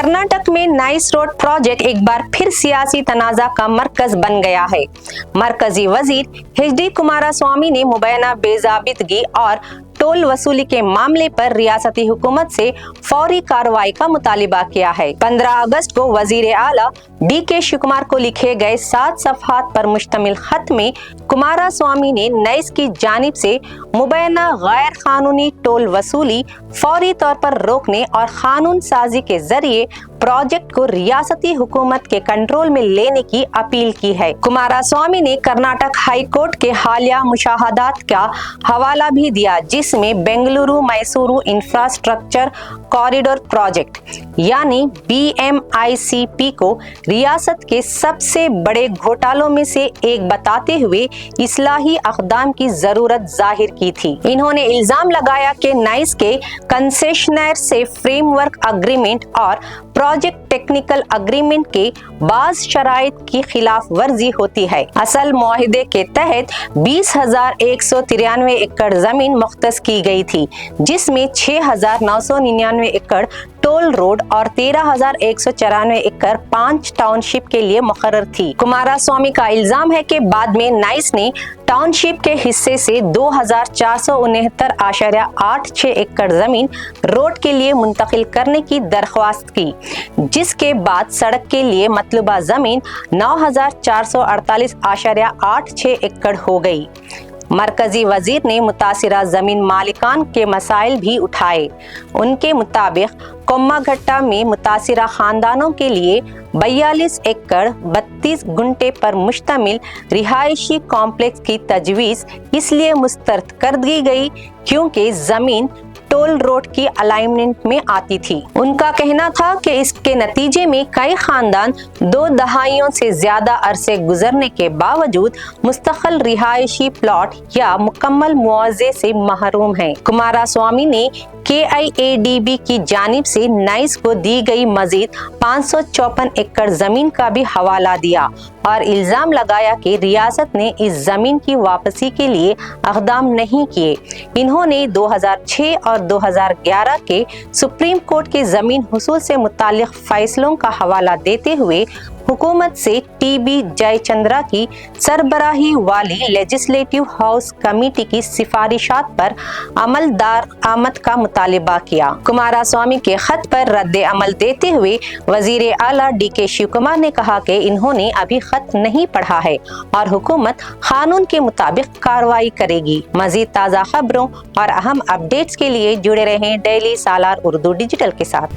कर्नाटक में nice road project एक बार फिर सियासी तनाज़ा का मरकज बन गया है। मरकजी वजीर एच.डी. कुमारस्वामी ने मुबैना बेज़ाबितगी और टोल वसूली के मामले पर रियासती हुकूमत से फौरी कार्रवाई का मुतालिबा किया है। 15 अगस्त को वजीर आला डी.के. शिवकुमार को लिखे गए 7 सफ़हात पर मुश्तमिल खत में कुमारस्वामी ने नाइस की जानिब से मुबैना गैर कानूनी टोल वसूली फौरी तौर पर रोकने और कानून साजी के जरिए प्रोजेक्ट को रियासती हुकूमत के कंट्रोल में लेने की अपील की है। कुमारस्वामी ने कर्नाटक हाई कोर्ट के हालिया मुशाहदात का हवाला भी दिया, जिसमें Bengaluru Mysuru infrastructure corridor project यानी BMICP को रियासत के सबसे बड़े घोटालों में से एक बताते हुए इस्लाही अक़दाम की जरूरत जाहिर की थी। इन्होंने इल्जाम लगाया कि नाइस के कंसेशनर से फ्रेमवर्क एग्रीमेंट और प्रोजेक्ट टेक्निकल एग्रीमेंट के बाज़ शराइत की खिलाफ वर्जी होती है। असल मुआहिदे के तहत 20,193 एकड़ जमीन मुख्तस की गई थी, जिसमें 6,999 एकड़ टोल रोड और 13,194 एकड़ 5 टाउनशिप के लिए मुकर्रर थी। कुमारस्वामी का इल्जाम है कि बाद में नाइस ने टाउनशिप के हिस्से से 2,469.86 एकड़ जमीन रोड के लिए मुंतकिल करने की दरख्वास्त की, जिसके बाद सड़क के लिए मतलूबा जमीन 9,448.86 एकड़ हो गई। मरकजी वजीर ने मुतासिरा जमीन मालिकान के मसाइल भी उठाए। उनके मुताबिक कोम्माघट्टा में मुतासिरा खानदानों के लिए 42 एकड़ 32 गुंटे पर मुश्तमिल रिहायशी कॉम्प्लेक्स की तजवीज़ इसलिए मुस्तरद कर दी गई क्योंकि जमीन टोल रोड की अलाइनमेंट में आती थी। उनका कहना था कि इसके नतीजे में कई खानदान 2 दहाइयों से ज्यादा अरसे गुजरने के बावजूद मुस्तकिल रिहायशी प्लॉट या मुकम्मल मुआवजे से महरूम हैं। कुमारस्वामी ने KIADB की जानिब से नाइस को दी गई मजीद 554 एकड़ जमीन का भी हवाला दिया और इल्जाम लगाया कि रियासत ने इस जमीन की वापसी के लिए इक़दाम नहीं किए। इन्होंने 2006 और 2011 के सुप्रीम कोर्ट के जमीन हुसूल से मुताल्लिक़ फैसलों का हवाला देते हुए हुकूमत से TB जयचंद्रा की सरबराही वाली लेजिस्लेटिव हाउस कमेटी की सिफारिशात पर अमलदार आमद का मुतालिबा किया। कुमारस्वामी के खत पर रद्द अमल देते हुए वजीर आला D.के. शिवकुमार ने कहा कि इन्होंने अभी खत नहीं पढ़ा है और हुकूमत कानून के मुताबिक कार्रवाई करेगी। मजीद ताज़ा खबरों और अहम अपडेट्स के लिए जुड़े रहें डेली सालार उर्दू डिजिटल के साथ।